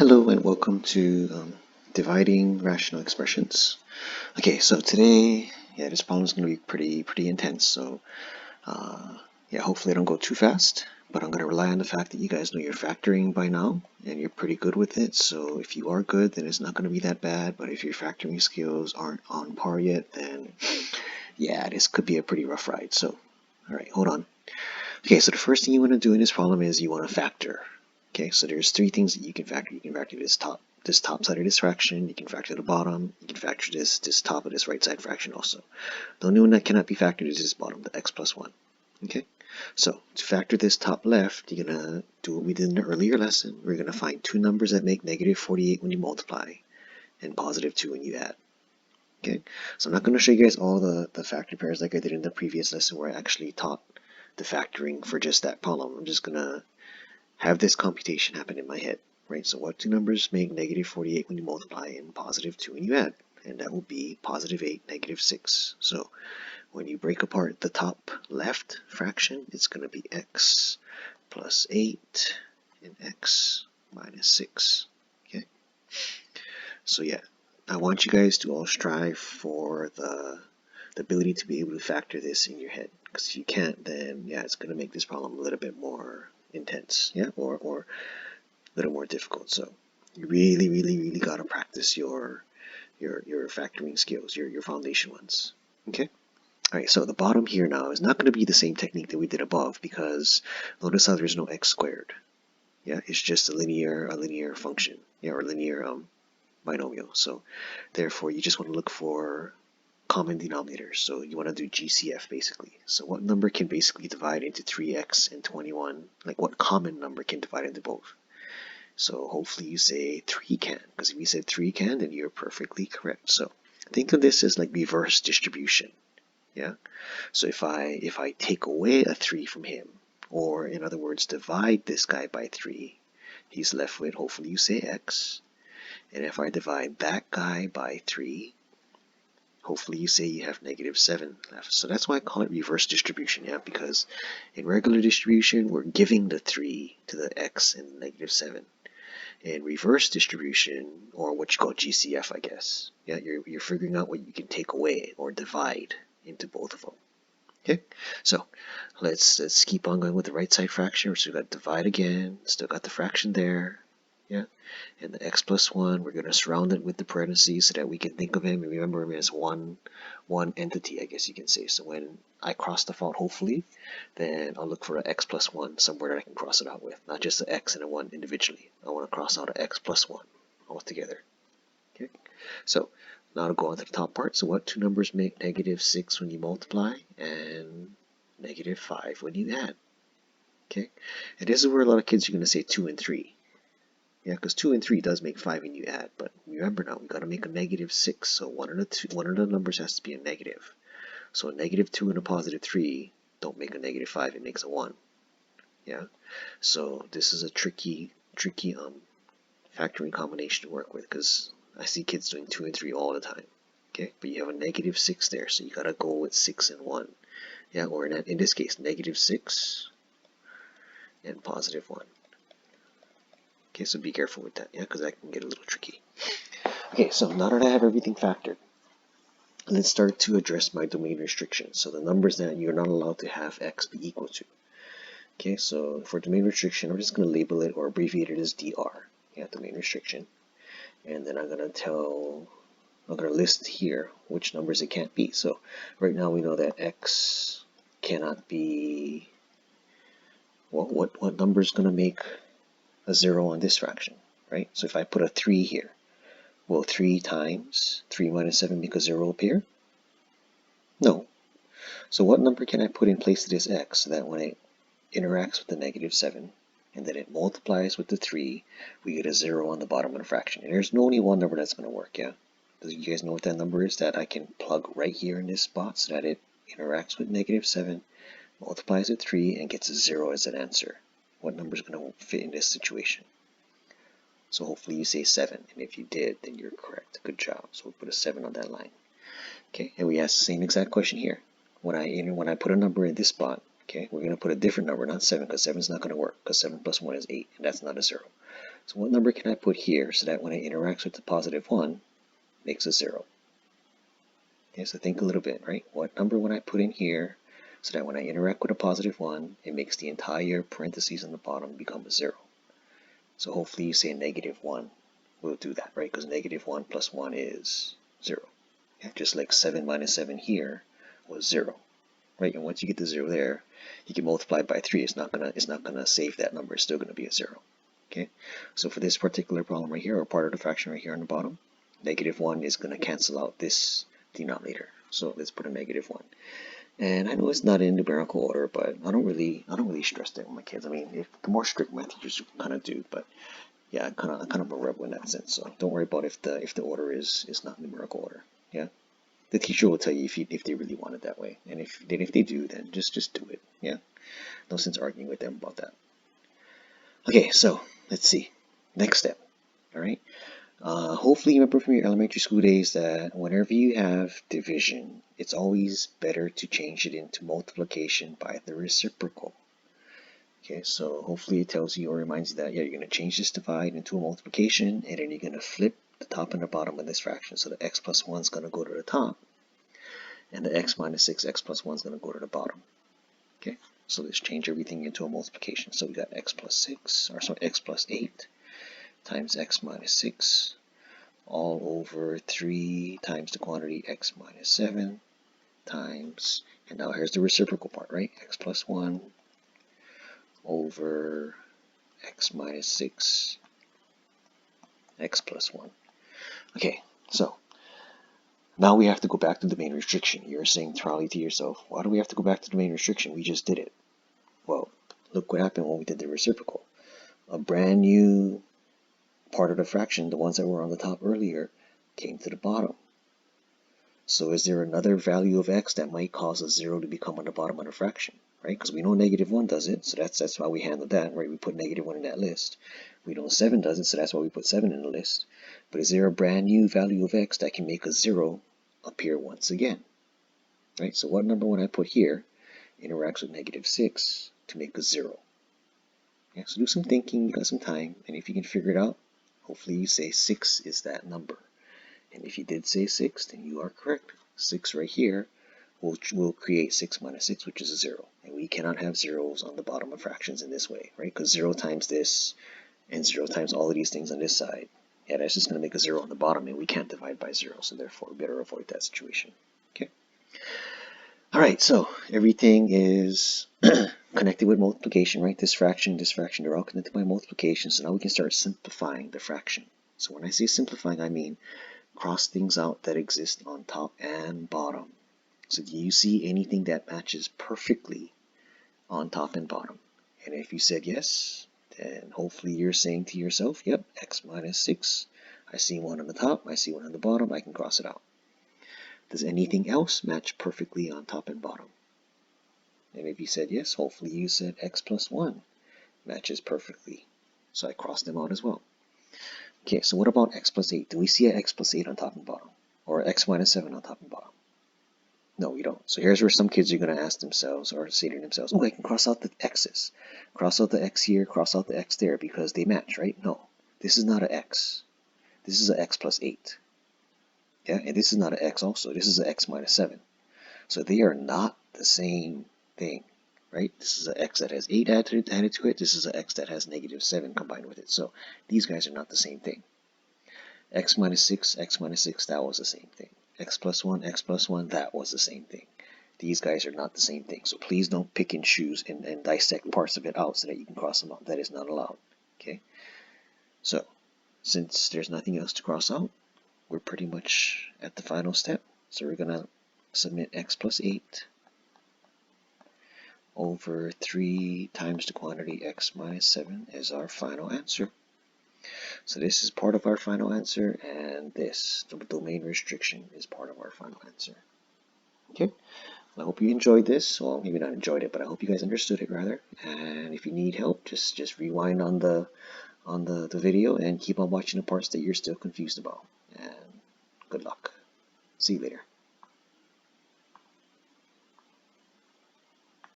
Hello and welcome to dividing rational expressions. Okay, so today, this problem is going to be pretty intense. So, hopefully I don't go too fast, but I'm going to rely on the fact that you guys know you're factoring by now and you're pretty good with it. So if you are good, then it's not going to be that bad. But if your factoring skills aren't on par yet, then this could be a pretty rough ride. So, all right, hold on. Okay, so the first thing you want to do in this problem is you want to factor. Okay, so there's three things that you can factor. You can factor this top side of this fraction, you can factor the bottom, you can factor this top of this right side fraction also. The only one that cannot be factored is this bottom, the x plus 1. Okay, so to factor this top left, you're going to do what we did in the earlier lesson. We're going to find two numbers that make negative 48 when you multiply and positive 2 when you add. Okay, so I'm not going to show you guys all the factor pairs like I did in the previous lesson where I actually taught the factoring for just that problem. I'm just going to have this computation happen in my head, right? So what two numbers make negative 48 when you multiply and positive 2 when you add? And that will be positive 8, negative 6. So when you break apart the top left fraction, it's going to be x plus 8 and x minus 6. Okay? So I want you guys to all strive for the ability to be able to factor this in your head. Because if you can't, then it's going to make this problem a little bit more intense, or a little more difficult. So you really got to practice your factoring skills, your foundation ones. Okay. All right. So the bottom here now is not going to be the same technique that we did above because notice how there's no x squared. It's just a linear function. Or a linear binomial. So therefore, you just want to look for common denominators. So you want to do GCF basically. So what number can basically divide into 3x and 21? Like what common number can divide into both? So hopefully you say 3 can, because if you said 3 can, then you're perfectly correct. So think of this as like reverse distribution. So if I take away a 3 from him, or in other words, divide this guy by 3, he's left with, hopefully you say x. And if I divide that guy by 3, hopefully you say you have negative 7 left. So that's why I call it reverse distribution, because in regular distribution, we're giving the 3 to the x and negative 7. In reverse distribution, or what you call GCF, I guess, you're figuring out what you can take away or divide into both of them. Okay, so let's keep on going with the right side fraction. So we've got divide again, still got the fraction there. And the x plus 1, we're going to surround it with the parentheses so that we can think of him and remember him as one entity, I guess you can say. So when I cross the fault, hopefully, then I'll look for an x plus 1 somewhere that I can cross it out with, not just an x and a 1 individually. I want to cross out an x plus 1 all together. Okay, so now to go on to the top part. So what two numbers make negative 6 when you multiply and negative 5 when you add? Okay, and this is where a lot of kids are going to say 2 and 3. Because 2 and 3 does make 5 when you add, but remember now, we got to make a negative 6, so one of the numbers has to be a negative. So a negative 2 and a positive 3 don't make a negative 5, it makes a 1. So this is a tricky factoring combination to work with, because I see kids doing 2 and 3 all the time. Okay, but you have a negative 6 there, so you got to go with 6 and 1. Or in this case, negative 6 and positive 1. Okay, so be careful with that, because that can get a little tricky. Okay, so now that I have everything factored, let's start to address my domain restrictions. So the numbers that you're not allowed to have x be equal to. Okay, so for domain restriction, I'm just going to label it or abbreviate it as DR. Domain restriction. And then I'm going to list here which numbers it can't be. So right now we know that x cannot be, well, what number is going to make a 0 on this fraction, right? So if I put a 3 here, will 3 times 3 minus 7 make a 0 appear? No. So what number can I put in place of this x so that when it interacts with the negative 7 and then it multiplies with the 3, we get a 0 on the bottom of the fraction? And there's only one number that's going to work, Do you guys know what that number is that I can plug right here in this spot so that it interacts with negative 7, multiplies with 3, and gets a 0 as an answer? What number is going to fit in this situation? So hopefully you say 7, and if you did, then you're correct. Good job. So we'll put a 7 on that line. Okay, and we ask the same exact question here. When I put a number in this spot, okay, we're going to put a different number, not 7, because 7 is not going to work, because 7 plus 1 is 8, and that's not a 0. So what number can I put here so that when it interacts with the positive 1, makes a 0? Okay, so think a little bit, right? What number would I put in here so that when I interact with a positive 1, it makes the entire parentheses on the bottom become a 0? So hopefully you say -1 will do that, right? Because -1 plus 1 is 0. Yeah, just like 7 minus 7 here was 0, right? And once you get the 0 there, you can multiply it by 3. It's not gonna save that number. It's still gonna be a 0. Okay. So for this particular problem right here, or part of the fraction right here on the bottom, -1 is gonna cancel out this denominator. So let's put a -1. And I know it's not in numerical order, but I don't really stress that with my kids. I mean, the more strict my teachers kind of do, but yeah, kind of a rebel in that sense. So don't worry about if the order is not numerical order. Yeah, the teacher will tell you if they really want it that way, and if they do, then just do it. Yeah, no sense arguing with them about that. Okay, so let's see. Next step. All right. Hopefully you remember from your elementary school days that whenever you have division, it's always better to change it into multiplication by the reciprocal. Okay, so hopefully it tells you or reminds you that, yeah, you're going to change this divide into a multiplication, and then you're going to flip the top and the bottom of this fraction. So the x plus 1 is going to go to the top, and the x minus 6, x plus 1 is going to go to the bottom. Okay, so let's change everything into a multiplication. So we got x plus 8 times x minus 6 all over 3 times the quantity x minus 7 times, and now here's the reciprocal part, right? X plus 1 over x minus 6 x plus 1. Okay, so now we have to go back to the main restriction. You're saying probably to yourself, why do we have to go back to the main restriction? We just did it. Well, look what happened when we did the reciprocal. A brand new part of the fraction, the ones that were on the top earlier, came to the bottom. So is there another value of x that might cause a 0 to become on the bottom of the fraction, right? Because we know -1 does it, so that's why we handled that, right? We put -1 in that list. We know 7 does it, so that's why we put 7 in the list. But is there a brand new value of x that can make a 0 appear once again, right? So what number would I put here interacts with -6 to make a 0? Yeah, so do some thinking, you got some time, and if you can figure it out, hopefully you say 6 is that number. And if you did say 6, then you are correct. 6 right here will create 6 minus 6, which is a 0. And we cannot have zeros on the bottom of fractions in this way, right? Because 0 times this and 0 times all of these things on this side, yeah, that's just going to make a 0 on the bottom, and we can't divide by 0, so therefore we better avoid that situation. Okay. All right, so everything is connected with multiplication, right? This fraction, they're all connected by multiplication, so now we can start simplifying the fraction. So when I say simplifying, I mean cross things out that exist on top and bottom. So do you see anything that matches perfectly on top and bottom? And if you said yes, then hopefully you're saying to yourself, yep, x minus 6. I see one on the top, I see one on the bottom, I can cross it out. Does anything else match perfectly on top and bottom? And if you said yes, hopefully you said x plus 1 matches perfectly. So I crossed them out as well. Okay, so what about x plus 8? Do we see an x plus 8 on top and bottom? Or x minus 7 on top and bottom? No, we don't. So here's where some kids are going to ask themselves or say to themselves, oh, I can cross out the x's. Cross out the x here, cross out the x there because they match, right? No, this is not an x. This is an x plus 8. Yeah, and this is not an x also. This is an x minus 7. So they are not the same thing, right? This is an x that has 8 added to it. This is an x that has -7 combined with it. So these guys are not the same thing. X minus 6, that was the same thing. X plus 1, that was the same thing. These guys are not the same thing. So please don't pick and choose and dissect parts of it out so that you can cross them out. That is not allowed. Okay? So, since there's nothing else to cross out, we're pretty much at the final step. So we're going to submit x plus 8 over 3 times the quantity x minus 7 as our final answer. So this is part of our final answer, and this, the domain restriction, is part of our final answer. Okay, I hope you enjoyed this. Well, maybe not enjoyed it, but I hope you guys understood it rather. And if you need help, just rewind on the video and keep on watching the parts that you're still confused about. And good luck. See you later.